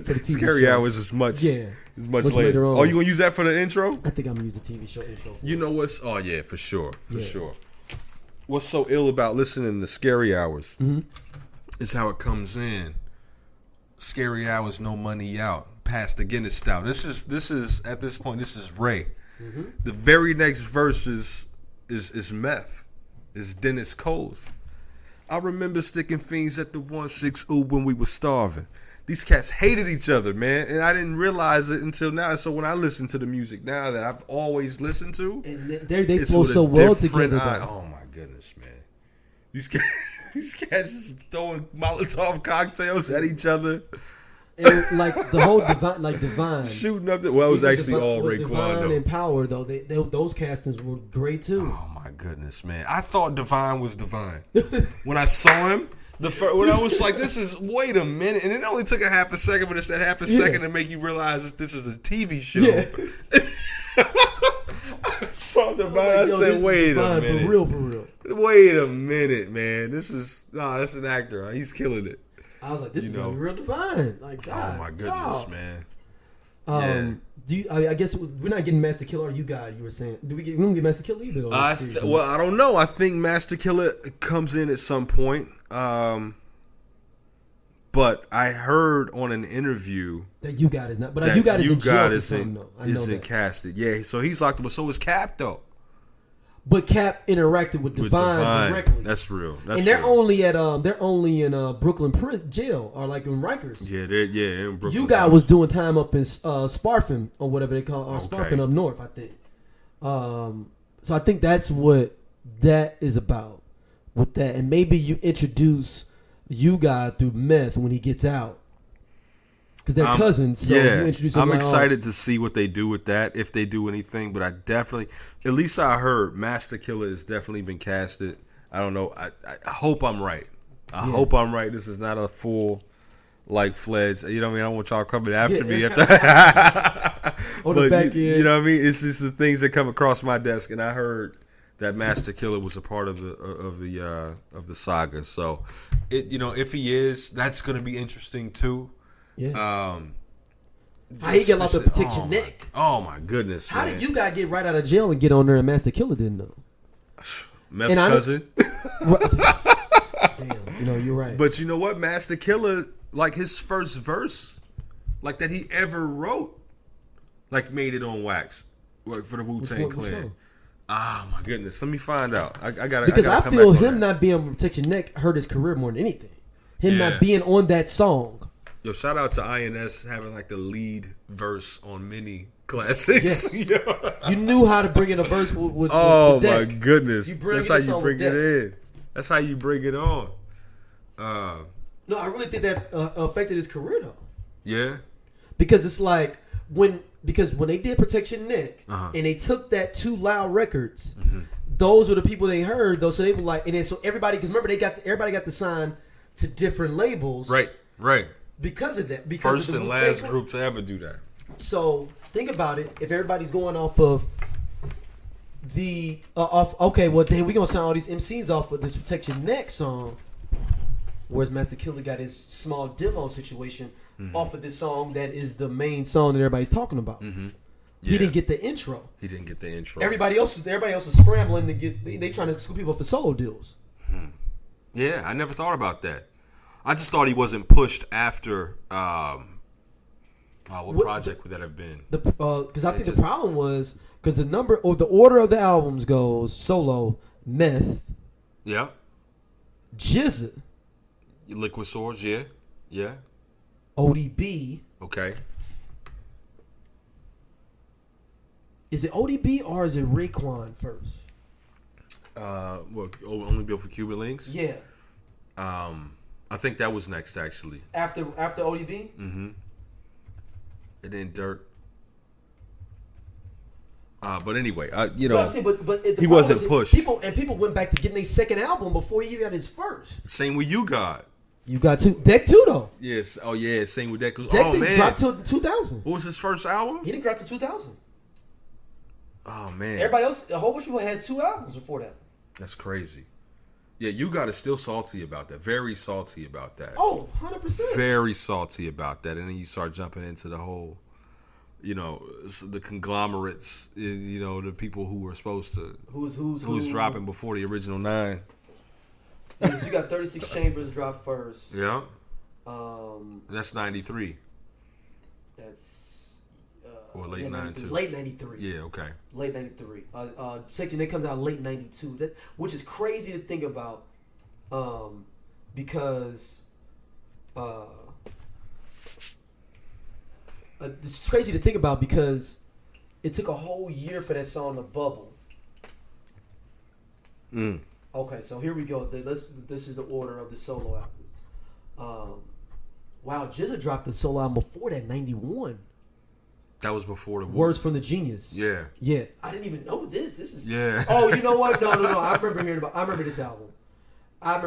for the TV Scary show. Hours is much later. On. Oh, you gonna use that for the intro? I think I'm gonna use the TV show intro. You know what's? Oh yeah, for sure. What's so ill about listening to Scary Hours is how it comes in. Scary Hours, no money out. Past the Guinness Stout. This is at this point. This is Ray. The very next verse is Meth. Is Dennis Coles. I remember sticking fiends at the 1-6 ooh when we were starving. These cats hated each other, man, and I didn't realize it until now. So when I listen to the music now that I've always listened to, and they flow so well together. Oh my goodness, man! These cats is throwing Molotov cocktails at each other. And like the whole Divine shooting up. It was actually all Raekwon Divine though. And Power though. Those castings were great too. Oh my goodness, man! I thought Divine was Divine when I saw him. When I was like, this is, wait a minute, and it only took a half a second, but it's that half a second to make you realize that this is a TV show. Yeah. I saw Divine. I said, wait a minute, for real. Wait a minute, man. That's an actor. He's killing it. I was like, this is gonna be real divine. Like, God, oh my goodness, man. Do you? I guess we're not getting Master Killer. Or you got? You were saying, we don't get Master Killer either. Well, I don't know. I think Master Killer comes in at some point. But I heard on an interview that You Got is not. But You Got is in jail for something, though. I know isn't casted. Yeah, so he's locked up. But so is Cap, though. But Cap interacted with Divine directly. That's real. They're only in Brooklyn jail or like in Rikers. Yeah, they're in Brooklyn. You Got was doing time up in Sparfin or whatever they call it, or Sparfin up north, I think. So I think that's what that is about with that, and maybe you introduce You Got through Meth when he gets out. Because they're cousins, so you introduce him. I'm excited to see what they do with that, if they do anything. But I definitely, at least I heard, Master Killer has definitely been casted. I don't know. I hope I'm right. I hope I'm right. This is not a full, like, fledged. You know what I mean? I don't want y'all coming after me. After on the back end. You know what I mean? It's just the things that come across my desk, and I heard that Master Killer was a part of the saga. So, if he is, that's going to be interesting too. Yeah. How he get locked up protect your neck? Oh my goodness! How did You Got get right out of jail and get on there and Master Killer didn't know? Meth's cousin. Damn, you're right. But you know what? Master Killer, like his first verse, like that he ever wrote, like made it on wax, like for the Wu-Tang Clan. Ah, my goodness! Let me find out. I gotta because I feel him not being able to protect your neck hurt his career more than anything. Him not being on that song. Yo, shout out to INS having like the lead verse on many classics. Yes. You knew how to bring in a verse with oh the my deck. goodness! That's how you bring it in. That's how you bring it on. No, I really think that affected his career though. Yeah. Because it's like when they did Protect Your Neck and they took that Too Loud Records, those were the people they heard though. So they were like, and then so everybody, because remember everybody got to sign to different labels, right. Because of that, first and last group to ever do that. So think about it. If everybody's going off of the okay, well then we gonna sign all these MCs off of this Protect Your Neck song. Whereas Master Killer got his small demo situation off of this song that is the main song that everybody's talking about. Yeah. He didn't get the intro. Everybody else is scrambling to get. They trying to scoop people for solo deals. Yeah, I never thought about that. I just thought he wasn't pushed after. What project would that have been? Because I think the problem was because the order of the albums goes solo, Meth, Jizza, Liquid Swords, yeah, ODB. Okay. Is it ODB or is it Raekwon first? Only Built for Cuban Links. Yeah. I think that was next, actually. After ODB? Mm-hmm. And then Dirt. But anyway, he wasn't pushed. People went back to getting their second album before he got his first. Same with You Got. You Got Deck 2, though. Yes. Oh, yeah. Same with Deck. Deck man. Dropped to 2000. What was his first album? He didn't drop to 2000. Oh, man. Everybody else, a whole bunch of people had 2 albums before that. That's crazy. Yeah, You Got is still salty about that. Very salty about that. Oh, 100%. Very salty about that. And then you start jumping into the whole, the conglomerates, the people who were supposed to. Who's dropping before the original 9. You got 36 Chambers drop first. Yeah. That's 93. That's. Or late 92. Late 93. Yeah, okay. Late 93. Section that comes out late 92. Which is crazy to think about because it's crazy to think about because it took a whole year for that song to bubble. Okay, so here we go. This is the order of the solo albums. Wow, Jizza dropped the solo album before that, 91. That was before the Words from the Genius. Yeah. Yeah. I didn't even know this. This is. Yeah. Oh, you know what? No. I remember this album. I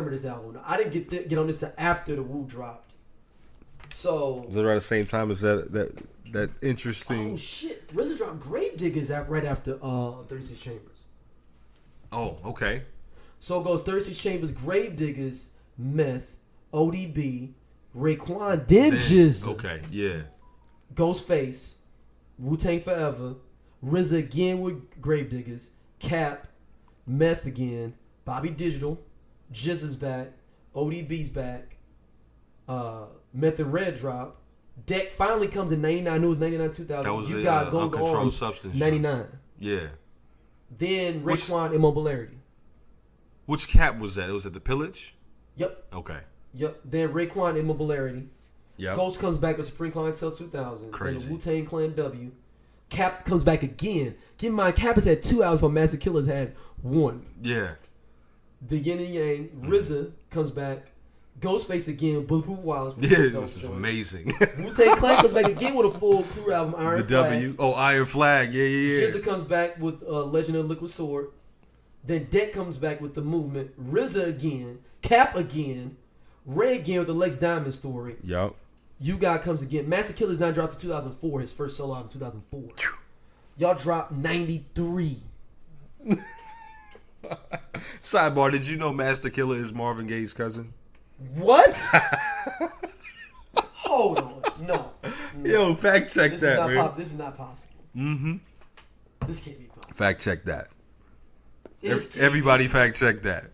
didn't get on this till after the Wu dropped. So. Was it around the same time as that interesting? Oh shit! RZA dropped Grave Diggers right after 36 Chambers. Oh, okay. So it goes 36 Chambers, Gravediggers, Meth, ODB, Raekwon, then Jizz. Okay, yeah. Ghostface, Wu-Tang Forever, RZA again with Gravediggers, Cap, Meth again, Bobby Digital, Jizz is back, ODB's back, Meth and Red drop. Deck finally comes in 99, it was 99, 2000. That was you the got Uncontrolled Substance. 99. Yeah. Then Raekwon, Immobilarity. Which Cap was that? It was at the Pillage? Yep. Okay. Yep. Then Raekwon, Immobilarity. Yep. Ghost comes back with Supreme Clientele 2000. Crazy. Then the Wu-Tang Clan W. Cap comes back again. Keep in mind, Cap has had 2 albums, but Master Killer's had 1. Yeah. The Yin and Yang. RZA comes back. Ghostface again. Bulletproof Wild's. Yeah, this is amazing. Wu-Tang Clan comes back again with a full Clue album, Iron The Flag. W. Oh, Iron Flag. Yeah. RZA comes back with Legend of Liquid Sword. Then Deck comes back with The Movement. RZA again. Cap again. Ray again with the Lex Diamond story. Yup. You God comes again. Master Killer's not dropped in 2004. His first solo album in 2004. Y'all dropped 93. Sidebar, did you know Master Killer is Marvin Gaye's cousin? What? Hold on. No. Yo, fact check that, man. This is not possible. Mm-hmm. This can't be possible. Fact check that. Everybody fact check that.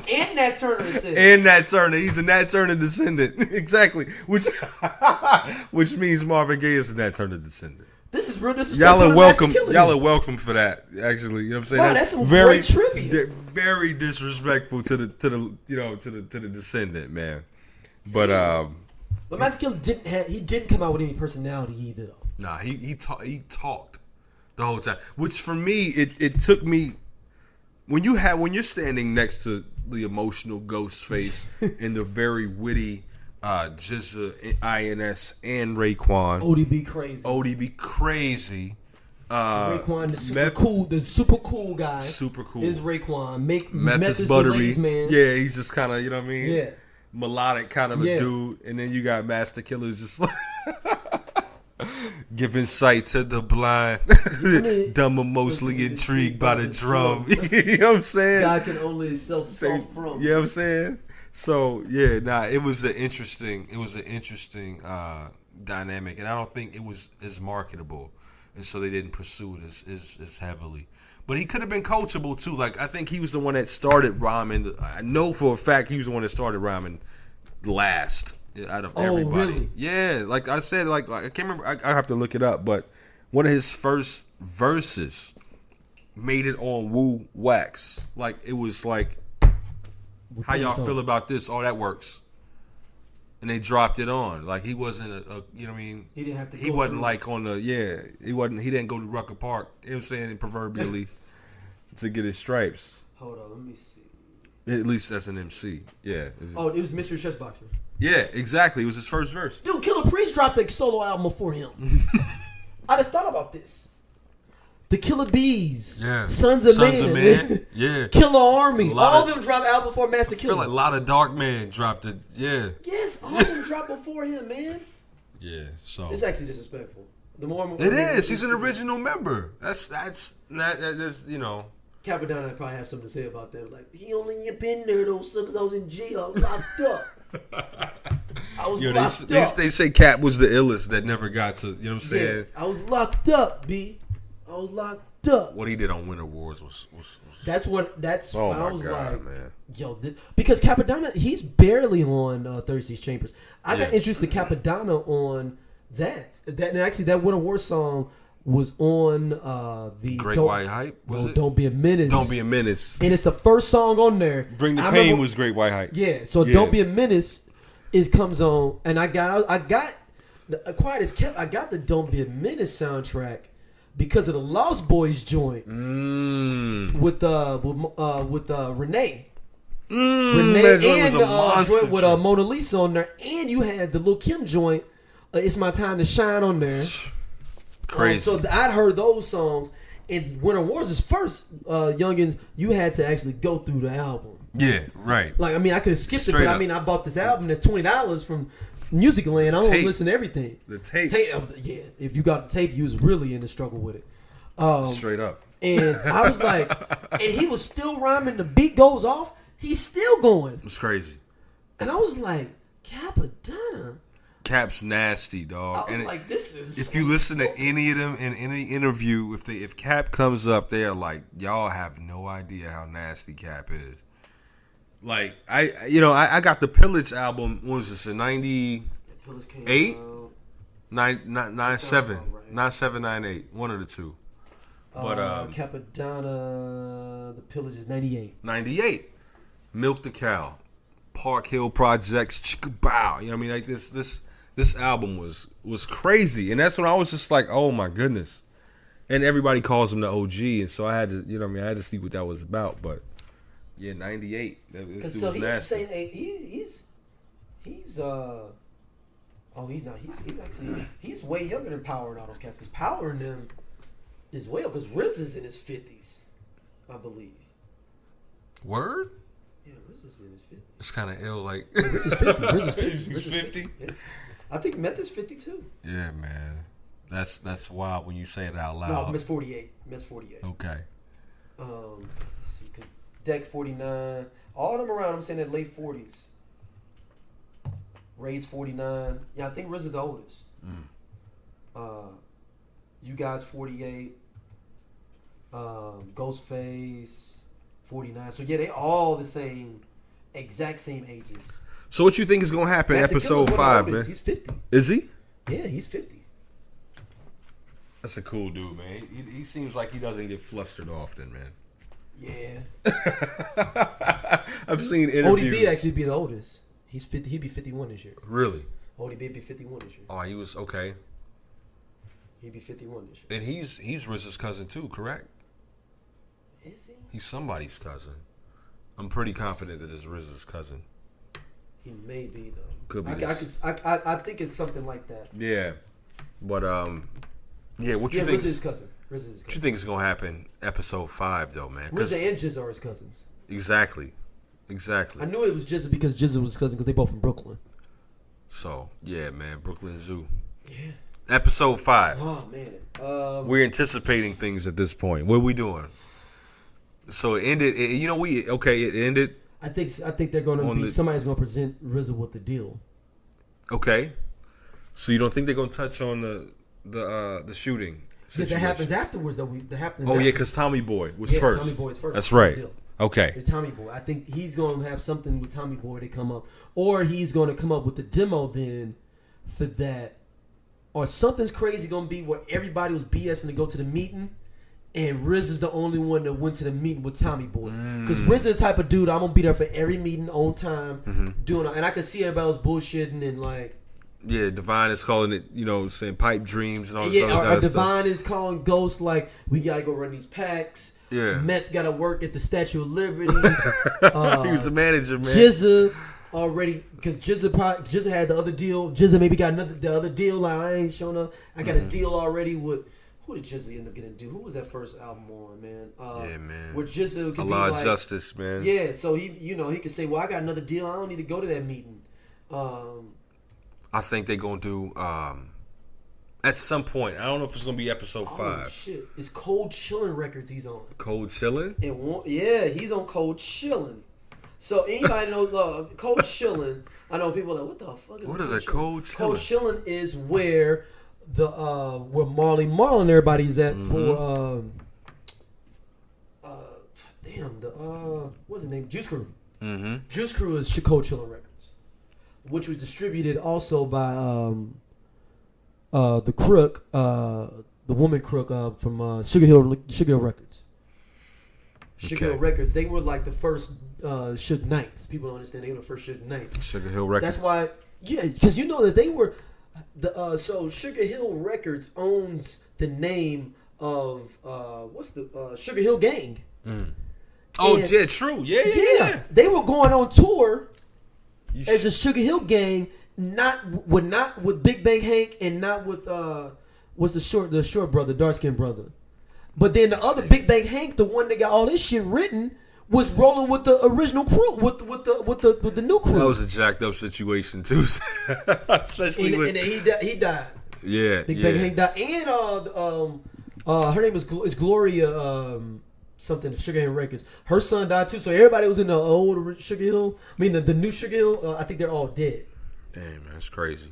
And Nat Turner descendant. And Nat Turner. He's a Nat Turner descendant. Exactly. Which means Marvin Gaye is a Nat Turner descendant. This is real disrespectful. Y'all are welcome. Y'all are welcome for that. Actually, you know what I'm saying? Wow, that's some great trivia. Very disrespectful to the descendant, man. But Master Killer didn't come out with any personality either, though. Nah, he talked the whole time. Which for me, it took me when you're standing next to the emotional Ghostface and the very witty Jizza, INS, and Raekwon. ODB crazy. Raekwon, the super cool guy. Super cool. Is Raekwon. Meth is buttery. Man. Yeah, he's just kind of, you know what I mean? Yeah. Melodic kind of a dude. And then you got Master Killer's just like giving sight to the blind. Dumb and mostly intrigued by the drum. You know what I'm saying? God can only self-solve from. You know what I'm saying? So yeah, it was an interesting dynamic, and I don't think it was as marketable, and so they didn't pursue it as heavily. But he could have been coachable too. Like I think he was the one that started rhyming. I know for a fact he was the one that started rhyming last out of everybody. Really? Yeah, like I said, like I can't remember. I have to look it up, but one of his first verses made it on Wu Wax. Like it was like. How y'all feel about this? Oh, that works. And they dropped it on. Like he wasn't a you know what I mean? He didn't have to. He wasn't like on the He didn't go to Rucker Park. You know what I'm saying? Proverbially, to get his stripes. Hold on, let me see. At least that's an MC. Yeah. It was Mystery Chess Boxing. Yeah, exactly. It was his first verse. Dude, Killer Priest dropped a solo album before him. I just thought about this. The Killer Bees, Sons of Man, yeah, Killer Army, all of them dropped out before Master Killer. I feel like a lot of Dark Man dropped it, Yes, all of them dropped before him, man. Yeah, so it's actually disrespectful. It is. He's an original member. That's you know. Capadonna probably have something to say about that. Like he only been there though, because I was in jail, locked up. I was locked up. They say Cap was the illest that never got to. You know what I'm saying? I was locked up, B. I was locked up. What he did on Winter Wars was that's when I was God, like, man. Yo, because Capadonna, he's barely on 36 Chambers. I got introduced to Capadonna on that. And actually, that Winter War song was on the Great White Hype. Was it? Don't Be a Menace. Don't Be a Menace. And it's the first song on there. Bring the Pain was Great White Hype. Yeah. So Don't Be a Menace comes on, and I got Quiet as Kept. I got the Don't Be a Menace soundtrack. Because of the Lost Boys joint with Renee. Renee and joint with Mona Lisa on there, and you had the Lil Kim joint. It's My Time to Shine on there. Crazy. So I'd heard those songs, and Winter Wars is first. Youngins, you had to actually go through the album. Yeah, right. Like I mean, I could have skipped it, but I mean, I bought this album that's $20 from Music Land. I don't listen to everything. The tape. Yeah, if you got the tape, you was really in the struggle with it. Straight up. And I was like, and he was still rhyming. The beat goes off. He's still going. It's crazy. And I was like, Capadonna. Cap's nasty, dog. I was like, this is. If you listen to any of them in any interview, if Cap comes up, they are like, y'all have no idea how nasty Cap is. Like I got the Pillage album. What was this? In 98, 97, 97, 98. One of the two. But Capadonna, the Pillage is 98. 98. Milk the Cow, Park Hill Projects, Chicka Bow. You know what I mean? Like this album was crazy, and that's when I was just like, oh my goodness. And everybody calls him the OG, and so I had to, you know what I mean? I had to see what that was about. But yeah, 98. This dude was nasty. He's not. He's actually he's way younger than Power and all those cats. Because Power and them is way up. Because Riz is in his 50s, I believe. Word? Yeah, Riz is in his 50s. It's kind of ill. Like Riz is 50. Riz is 50. He's 50. Yeah. I think Meth is 52. Yeah, man. That's wild when you say it out loud. No, Meth's 48. Meth's 48. Okay. Let's see, cause Deck 49. All of them around. I'm saying in late 40s. Ray's 49. Yeah, I think Riz is the oldest. You guys 48. Ghostface 49. So yeah, they all the same, exact same ages. So what you think is gonna happen in episode 5, man? He's 50. Is he? Yeah, he's 50. That's a cool dude, man. He seems like he doesn't get flustered often, man. Yeah. I've seen interviews. ODB actually be the oldest. He's 50. He'd be 51 this year. Really? ODB be 51 this year. Oh, he was okay. He'd be 51 this year. And he's Riz's cousin too, correct? Is he? He's somebody's cousin. I'm pretty confident that it's Riz's cousin. He may be though. Could be. I think it's something like that. Yeah, but yeah. What you think? Riz's cousin. Riz's cousin. What you think is gonna happen episode 5 though, man? Rizz and Jizz are his cousins. Exactly. I knew it was Jizz because Jizz was his cousin because they both from Brooklyn. So yeah, man, Brooklyn Zoo. Yeah. Episode 5. Oh man. We're anticipating things at this point. What are we doing? So it ended. It ended. I think they're going to be somebody's going to present RZA with the deal. Okay. So you don't think they're going to touch on the shooting situation? Yeah, that happens afterwards though. Because Tommy Boy was first. Tommy Boy's first. That's right. Okay. The Tommy Boy. I think he's going to have something with Tommy Boy to come up, or he's going to come up with the demo then for that, or something's crazy going to be where everybody was BSing to go to the meeting. And Riz is the only one that went to the meeting with Tommy Boy. Because Riz is the type of dude, I'm going to be there for every meeting on time. Doing it. And I can see everybody was bullshitting and like... Yeah, Divine is calling it, saying pipe dreams and all this other kind of stuff. Divine is calling Ghost like, we got to go run these packs. Yeah. Meth got to work at the Statue of Liberty. He was the manager, man. Jizza already... Because Jizza had the other deal. Jizza maybe got the other deal. Like, I ain't showing up. I got a deal already with... Who did Jizza end up getting to do? Who was that first album on, man? Yeah, man. Where Jizza could A Lot of like, Justice, man. Yeah, so he could say, well, I got another deal. I don't need to go to that meeting. I think they're going to do, at some point, I don't know if it's going to be episode 5. Oh, shit. It's Cold Chillin' Records he's on. Cold Chillin'? Yeah, he's on Cold Chillin'. So anybody knows Cold Chillin', I know people are like, what the fuck is What is a Cold Chillin'? Cold Chillin' is where... where Marley Marl and everybody's at for what's his name? Juice Crew. Juice Crew is Cold Chillin' Records, which was distributed also by the Crook, the woman Crook from Sugar Hill Records. Sugar Hill Records. They were like the first Suge Knights. People don't understand they were the first Suge Knights. Sugar Hill Records. That's why, because you know that they were. So Sugar Hill Records owns the name of Sugar Hill Gang. Oh, yeah, true. Yeah. They were going on tour as a Sugar Hill Gang, not with Big Bang Hank and not with what's the short brother, dark skinned brother. But then the other Big Bang Hank, the one that got all this shit written, was rolling with the original crew, with the new crew. That was a jacked up situation too. Especially and he died. Yeah, Big Bang Hank died, and Her name is Gloria something Sugar Hill Records. Her son died too, so everybody was in the old Sugar Hill. I mean the new Sugar Hill. I think they're all dead. Damn, man, that's crazy.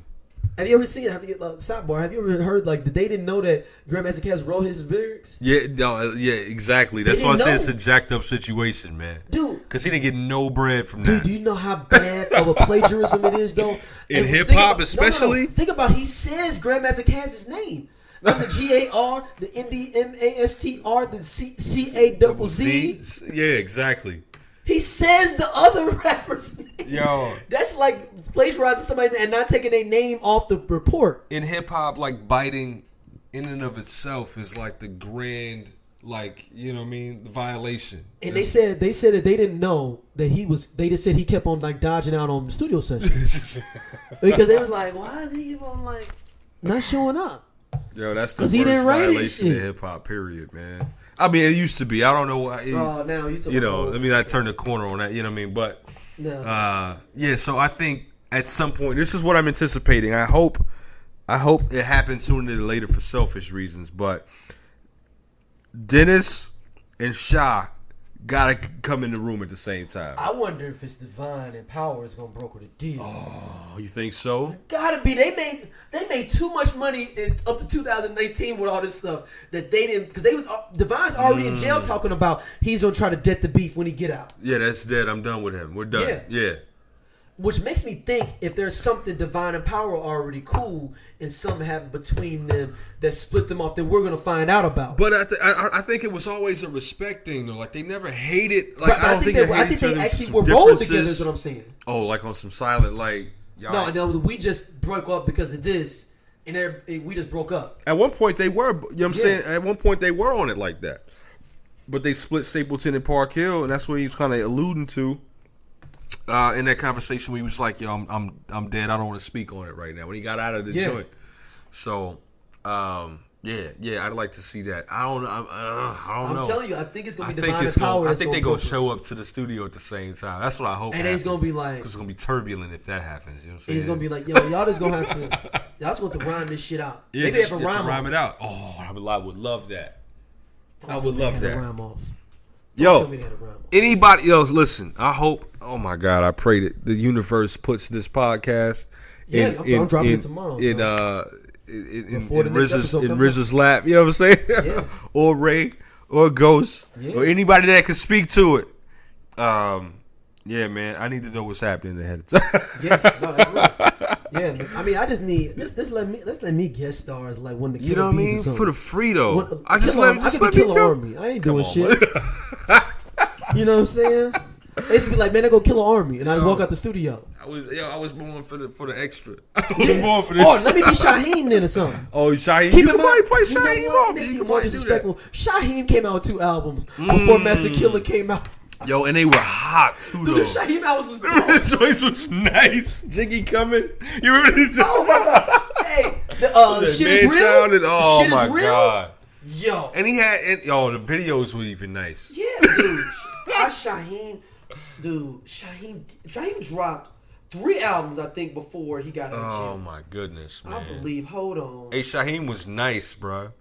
Have you ever seen it? Sidebar. Have you ever heard like they didn't know that Grandmaster Caz wrote his lyrics? Yeah, no, yeah, exactly. That's why I said it's a jacked up situation, man. Dude, because he didn't get no bread from that. Dude, do you know how bad of a plagiarism it is, though? In hip hop, especially. No. Think about he says Grandmaster Caz's name. Not the GAR, the NDMASTR, the CAZZ. Yeah, exactly. He says the other rapper's name. Yo. That's like plagiarizing somebody and not taking their name off the report. In hip hop, like biting in and of itself is like the grand, like, you know what I mean, the violation. And they said that they didn't know that he was. They just said he kept on like dodging out on studio sessions because they was like, why is he on like not showing up? Yo, that's the worst violation of hip hop. Period, man. I mean, it used to be. I don't know why. Now I turned the corner on that. You know what I mean? But yeah. So I think at some point, this is what I'm anticipating. I hope it happens sooner than later for selfish reasons. But Dennis and Sha gotta come in the room at the same time. I wonder if it's Divine and Power is gonna broker the deal. Oh, you think so? It's gotta be. They made too much money up to 2018 with all this stuff that they didn't, because Divine's already in jail talking about he's gonna try to debt the beef when he get out. Yeah, that's dead. I'm done with him. We're done. Yeah. Which makes me think if there's something Divine and Power are already cool and something happened between them that split them off, that we're gonna find out about. But I think it was always a respect thing though. Like they never hated. Like I don't think they hated each other. They actually were rolling together. Is what I'm saying. Oh, like on some silent like. Y'all. No, we just broke up because of this, and we just broke up. At one point they were. You know what I'm saying? At one point they were on it like that, but they split Stapleton and Park Hill, and that's what he was kind of alluding to. In that conversation, he was like, "Yo, I'm dead. I don't want to speak on it right now." When he got out of the joint, so I'd like to see that. I don't know. I'm telling you, I think it's gonna be Divine and Power. I think they're gonna show up to the studio at the same time. That's what I hope. And it's gonna be like, because it's gonna be turbulent if that happens. You know what I'm saying? It's gonna be like, yo, y'all just gonna have to, y'all just want to rhyme this shit out. Yeah, maybe just rhyme it out. Oh, I would love that. I would love that. Yo, anybody else? Listen, I hope. Oh my God, I pray that the universe puts this podcast in RZA's lap. You know what I'm saying? Yeah. Or Ray, or Ghost, or anybody that can speak to it. Yeah, man, I need to know what's happening ahead of time. Yeah, no, that's right. Yeah, I mean, I just need let's let me guest stars like when the you know what I mean for the free though. I can kill an army. I ain't doing shit. You know what I'm saying? They used to be like, man, I go kill an army, and I walk out the studio. I was born for the extra. I was born for this. Oh, let me be Shaheem then or something. Oh, Shaheem. You can probably play Shaheem off. You can more disrespectful. Shaheem came out with 2 albums before Master Killer came out. Yo, and they were hot too, though. Dude, the Shaheem albums was dope. The choice was nice. Jiggy coming. You remember the choice? Oh my God. Hey, the shit is real. Oh my God. Yo. And he had, the videos were even nice. Yeah, dude. Shaheem dropped 3 albums, I think, before he got out of jail. Oh my goodness, man. I believe. Hold on. Hey, Shaheem was nice, bro.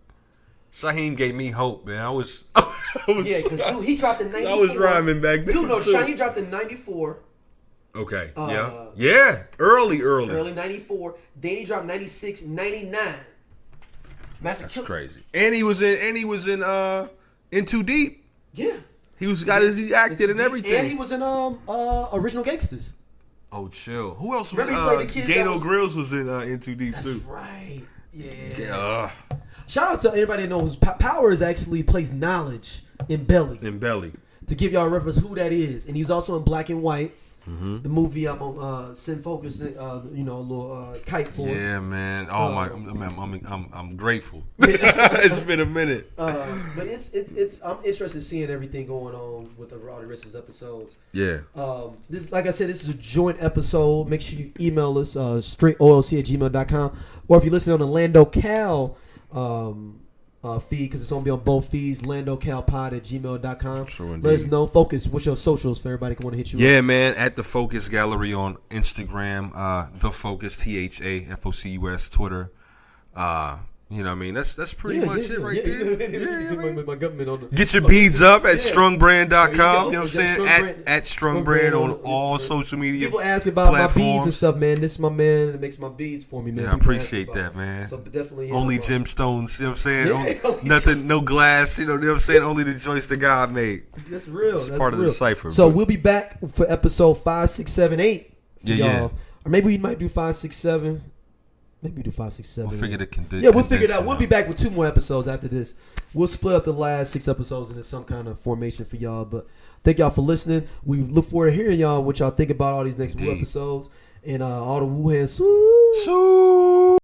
Shaheem gave me hope, man. I was yeah, because dude, he dropped in 94. I was rhyming back then. Dude, no, Shaheem dropped in 94. Okay. Yeah. Early. 94. Then he dropped 96, 99. That's crazy. And he was in Too Deep. Yeah. He acted and everything. And he was in Original Gangsters. Oh, chill. Who else was Gato Grills was in Too Deep too. That's right. Yeah. Shout out to anybody that knows Power actually plays Knowledge in Belly. To give y'all a reference who that is. And he's also in Black and White. Mm-hmm. The movie I'm on Sin Focus, a little kite for. Yeah, man. Oh I'm grateful. It's been a minute. But it's I'm interested in seeing everything going on with the Roddy Ricch's episodes. Yeah. This, like I said, this is a joint episode. Make sure you email us straightolc@gmail.com, or if you listen on the Lando Cal feed, because it's going to be on both feeds, landocalpod@gmail.com. True indeed. Let us know. Focus, what's your socials for everybody who want to hit you up? Yeah, man, at The Focus Gallery on Instagram, The Focus, THAFOCUS, Twitter. You know what I mean? That's pretty much it right there. Yeah, my government on the, get your beads up at strongbrand.com. You know what I'm saying? saying? At Strongbrand on all social media. People ask about platforms. my beads and stuff, man. This is my man that makes my beads for me, man. Yeah, I appreciate that, man. So definitely only gemstones, you know what I'm saying? Nothing, no glass, you know what I'm saying? Only the joints that God made. That's real. It's part of the cipher. So we'll be back for episode 5, 6, 7, 8. Yeah. Or maybe we might do 5, 6, 7. Maybe do 5, 6, 7. We'll figure the we'll figure it out. We'll be back with 2 more episodes after this. We'll split up the last 6 episodes into some kind of formation for y'all. But thank y'all for listening. We look forward to hearing y'all what y'all think about all these next 2 episodes and all the Wuhan. Sue.